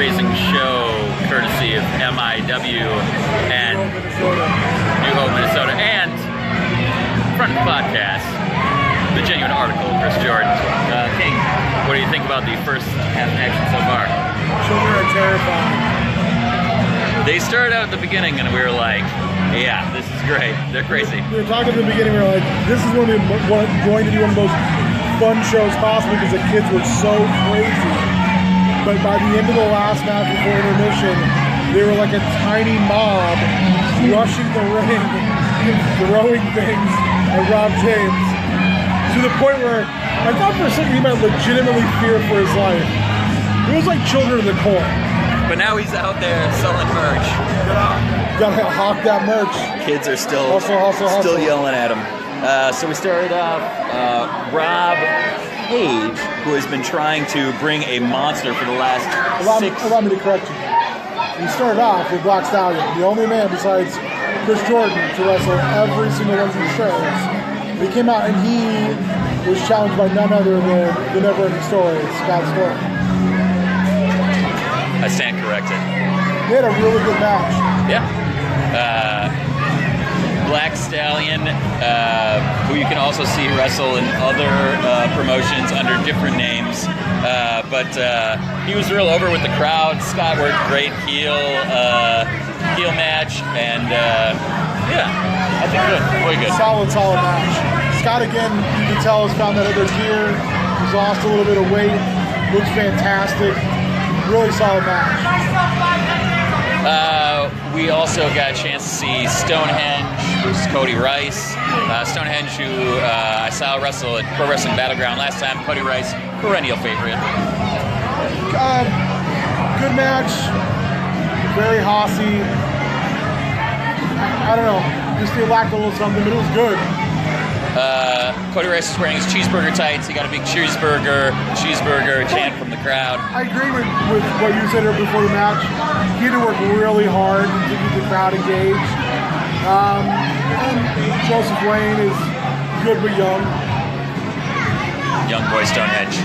fundraising show courtesy of MIW and New Hope, Minnesota, and Front Podcast, the Genuine Article, Chris Jordan. King, what do you think about the first half action so far? Children are terrifying. They started out at the beginning and we were like, yeah, this is great. They're crazy. We were talking at the beginning, we were like, this is going to be one of the most fun shows possible because the kids were so crazy. But by the end of the last match before intermission, they were like a tiny mob rushing the ring and throwing things at Rob James to the point where I thought for a second he might legitimately fear for his life. It was like children of the corn. But now he's out there selling merch. Gotta hawk that merch. Kids are still Hustle. yelling at him. So we started off Rob Page, who has been trying to bring a monster for the last Allow me to correct you. We started off with Black Stallion, the only man besides Chris Jordan to wrestle every single one of these shows. He came out and he was challenged by none other than the never-ending story, Scott Storm. I stand corrected. They had a really good match. Yeah. Black Stallion, who you can also see wrestle in other promotions under different names. But he was real over with the crowd. Scott worked great heel match. And yeah, I think good. Really good. Solid match. Scott, again, you can tell, has found that other gear. He's lost a little bit of weight. Looks fantastic. Really solid match. We also got a chance to see Stonehenge versus Cody Rice. Stonehenge, who I saw wrestle at Pro Wrestling Battleground last time. Cody Rice, perennial favorite. Good match. Very hossy. I don't know. Just it lacked a little something, but it was good. Cody Rice is wearing his cheeseburger tights. He got a big cheeseburger chant from the crowd. I agree with what you said before the match. He had to work really hard to keep the crowd engaged. And Joseph Wayne is good but young. Young boy Stonehenge.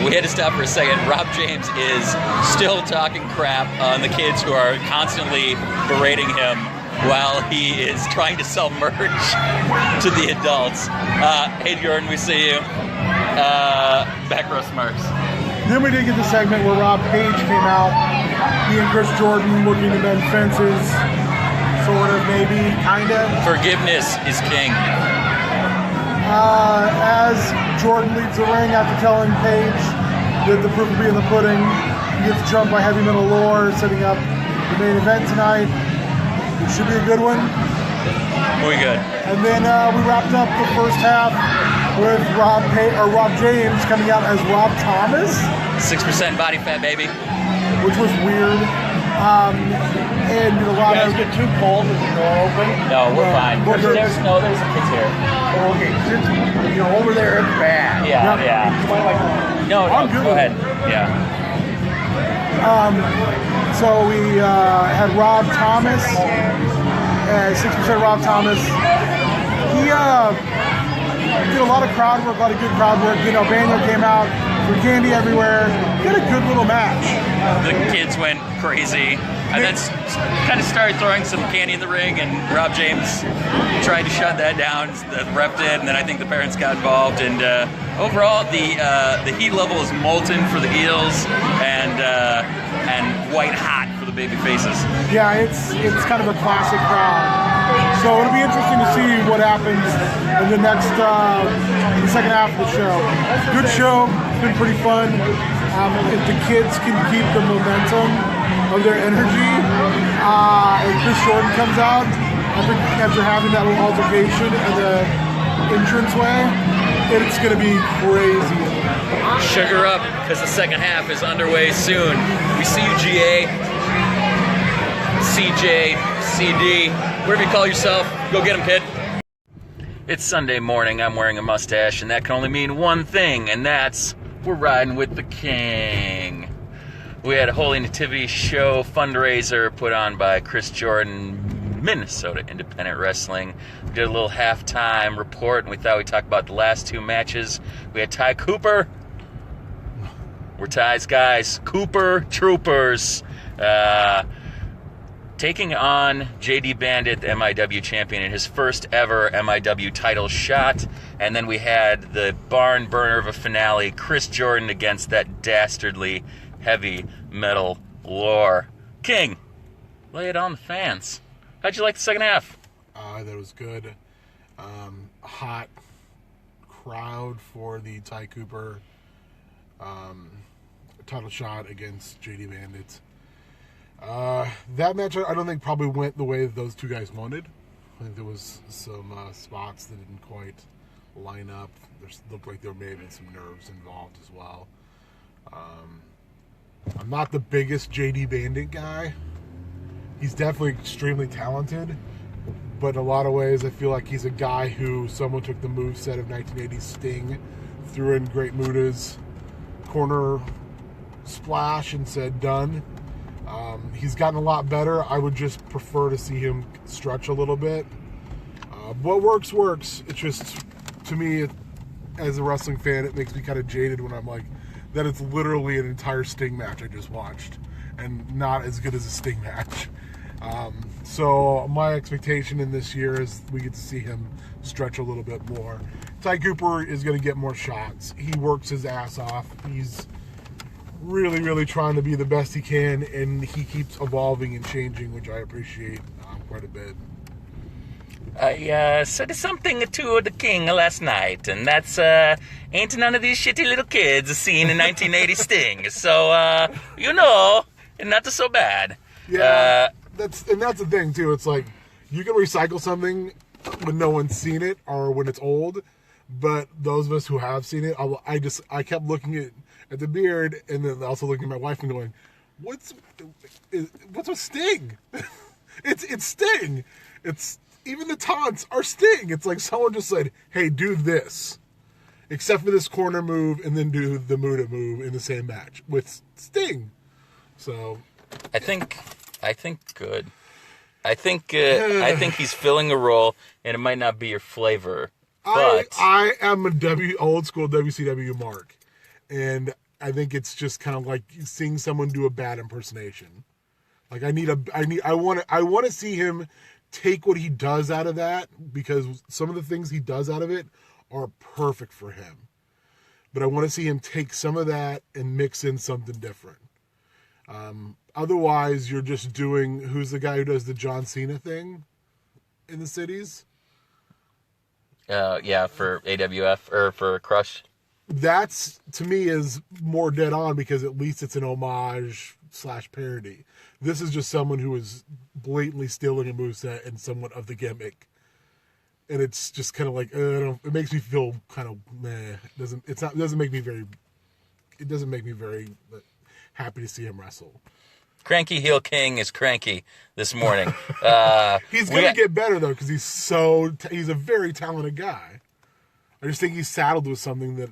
We had to stop for a second. Rob James is still talking crap on the kids who are constantly berating him while he is trying to sell merch to the adults. Hey Jordan, we see you. Back row smirks. Then we did get the segment where Rob Page came out. He and Chris Jordan looking to mend fences. Sort of, maybe, kind of. Forgiveness is king. As Jordan leaves the ring after telling Page that the proof will be in the pudding, he gets jumped by Heavy Metal Lore, setting up the main event tonight. It should be a good one. Very good. And then we wrapped up the first half with Rob James coming out as Rob Thomas. 6% body fat, baby. Which was weird. And a lot of... You guys get too cold with the door open? No, we're fine. There's some kids here. Oh, okay, since, over there it's bad. Yeah. No, I'm good go with ahead. it. Yeah. So we had Rob Thomas, 6% Rob Thomas. He did a lot of crowd work, a lot of good crowd work. Baniel came out, threw candy everywhere. He had a good little match. The kids went crazy. And then kind of started throwing some candy in the ring, and Rob James tried to shut that down. The ref did, and then I think the parents got involved. And overall, the heat level is molten for the heels, and white hot for the baby faces. Yeah, it's kind of a classic crowd. So it'll be interesting to see what happens in the next, the second half of the show. Good show. It's been pretty fun. If the kids can keep the momentum of their energy, and Chris Jordan comes out, I think after having that little altercation in the entranceway, it's going to be crazy. Sugar up, because the second half is underway soon. We see you, GA, CJ, CD, whatever you call yourself. Go get him, kid. It's Sunday morning. I'm wearing a mustache, and that can only mean one thing, and that's we're riding with the king. We had a Holy Nativity show fundraiser put on by Chris Jordan, Minnesota Independent Wrestling. We did a little halftime report, and we thought we'd talk about the last two matches. We had Ty Cooper We're Ty's guys. Cooper Troopers. Taking on JD Bandit, the MIW champion, in his first ever MIW title shot. And then we had the barn burner of a finale, Chris Jordan against that dastardly heavy metal lore. King, lay it on the fans. How'd you like the second half? That was good. Hot crowd for the Ty Cooper title shot against JD Bandit. That match, I don't think probably went the way those two guys wanted. I think there was some spots that didn't quite line up. There looked like there may have been some nerves involved as well. I'm not the biggest JD Bandit guy. He's definitely extremely talented, but in a lot of ways I feel like he's a guy who someone took the moveset of 1980's Sting, threw in Great Muda's corner splash and said done. He's gotten a lot better. I would just prefer to see him stretch a little bit. What works. It's just, to me, as a wrestling fan, it makes me kind of jaded when I'm like, that it's literally an entire Sting match I just watched, and not as good as a Sting match. So my expectation in this year is we get to see him stretch a little bit more. Ty Cooper is going to get more shots. He works his ass off. He's really, really trying to be the best he can, and he keeps evolving and changing, which I appreciate quite a bit. I said something to the king last night, and that's, ain't none of these shitty little kids seen in 1980 Sting. So, not so bad. Yeah, that's the thing, too. It's like, you can recycle something when no one's seen it or when it's old, but those of us who have seen it, I kept looking at the beard, and then also looking at my wife and going, what's with Sting? it's Sting. It's even the taunts are Sting. It's like someone just said, hey, do this, except for this corner move, and then do the Muda move in the same match with Sting. So I think good. I think he's filling a role, and it might not be your flavor. But I am a old school WCW mark. And I think it's just kind of like seeing someone do a bad impersonation. Like I want to see him take what he does out of that, because some of the things he does out of it are perfect for him. But I want to see him take some of that and mix in something different. Otherwise, you're just doing, who's the guy who does the John Cena thing in the cities? For AWF or for Crush. That's, to me, is more dead on, because at least it's an homage / parody. This is just someone who is blatantly stealing a moveset and somewhat of the gimmick. And it's just kind of like, it makes me feel kind of meh. It doesn't make me very happy to see him wrestle. Cranky Heel King is cranky this morning. He's going to get better, though, because he's a very talented guy. I just think he's saddled with something that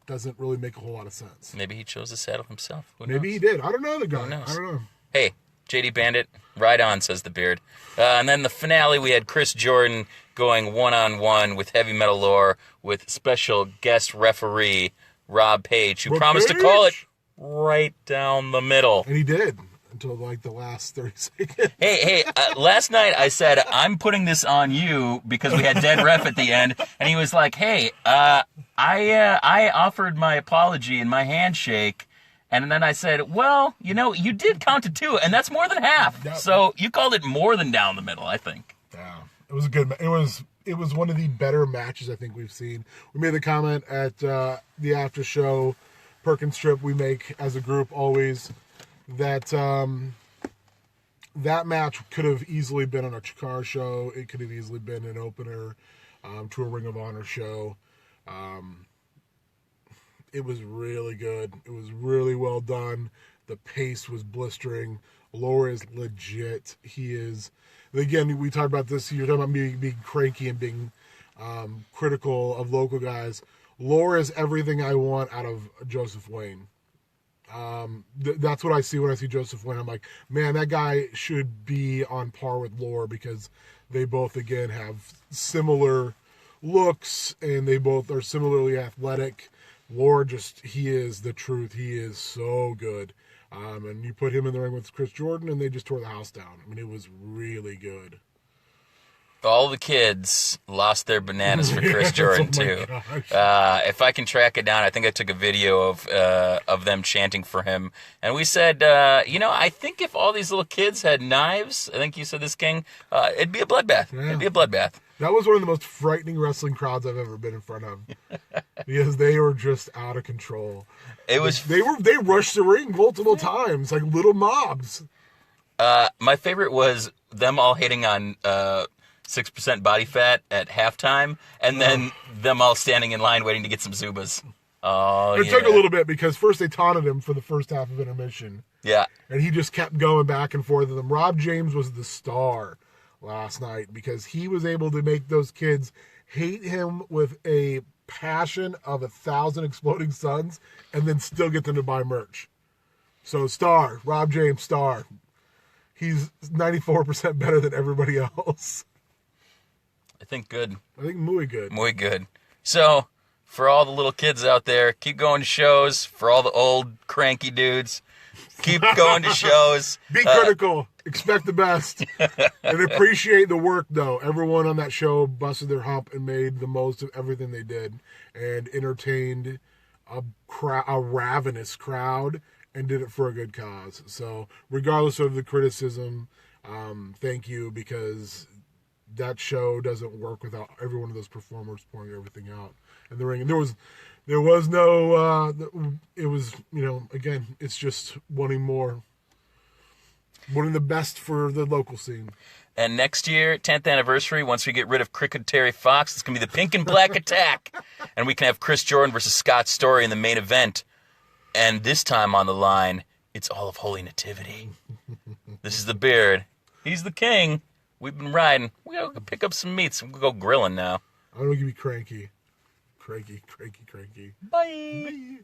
doesn't really make a whole lot of sense. Maybe he chose to saddle himself. Maybe he did. I don't know the guy. Who knows? I don't know. Hey, JD Bandit, right on, says the beard. And then the finale, we had Chris Jordan going one-on-one with Heavy Metal Lore with special guest referee Rob Page, who promised to call it right down the middle. And he did, until like the last 30 seconds. Hey, last night I said, I'm putting this on you because we had dead ref at the end, and he was like, hey, I offered my apology and my handshake, and then I said, well, you did count to 2, and that's more than half. Yep. So you called it more than down the middle, I think. Yeah, it was a good. It was one of the better matches I think we've seen. We made the comment at the after show Perkins trip we make as a group always, that that match could have easily been on a Chikara show. It could have easily been an opener to a Ring of Honor show. It was really good. It was really well done. The pace was blistering. Lore is legit. He is. Again, we talked about this. You're talking about me being cranky and being critical of local guys. Lore is everything I want out of Joseph Wayne. That's what I see when I see Joseph Wayne. I'm like, man, that guy should be on par with Lore, because they both, again, have similar looks, and they both are similarly athletic. Lord he is the truth. He is so good. And you put him in the ring with Chris Jordan, and they just tore the house down. I mean, it was really good. All the kids lost their bananas for Chris Jordan, too. If I can track it down, I think I took a video of them chanting for him. And we said, I think if all these little kids had knives, I think you said this, King, it'd be a bloodbath. Yeah. It'd be a bloodbath. That was one of the most frightening wrestling crowds I've ever been in front of. Because they were just out of control. They rushed the ring multiple times, like little mobs. My favorite was them all hitting on 6% body fat at halftime, and then them all standing in line waiting to get some Zubas. Oh, It took a little bit because first they taunted him for the first half of intermission. Yeah. And he just kept going back and forth with them. Rob James was the star last night because he was able to make those kids hate him with a passion of 1,000 exploding suns and then still get them to buy merch. So Rob James, star. He's 94% better than everybody else. I think good. I think muy good. Muy good. So, for all the little kids out there, keep going to shows. For all the old cranky dudes, keep going to shows. Be critical. Expect the best. And appreciate the work, though. Everyone on that show busted their hump and made the most of everything they did and entertained a ravenous crowd and did it for a good cause. So, regardless of the criticism, thank you, because that show doesn't work without every one of those performers pouring everything out in the ring. And there was no, it was, again, it's just wanting more, wanting the best for the local scene. And next year, 10th anniversary, once we get rid of Cricket Terry Fox, it's going to be the Pink and Black Attack. And we can have Chris Jordan versus Scott Story in the main event. And this time on the line, it's all of Holy Nativity. This is the Beard. He's the king. We've been riding. We gotta go pick up some meats. We'll go grilling now. I'm going to be cranky. Cranky. Bye. Bye.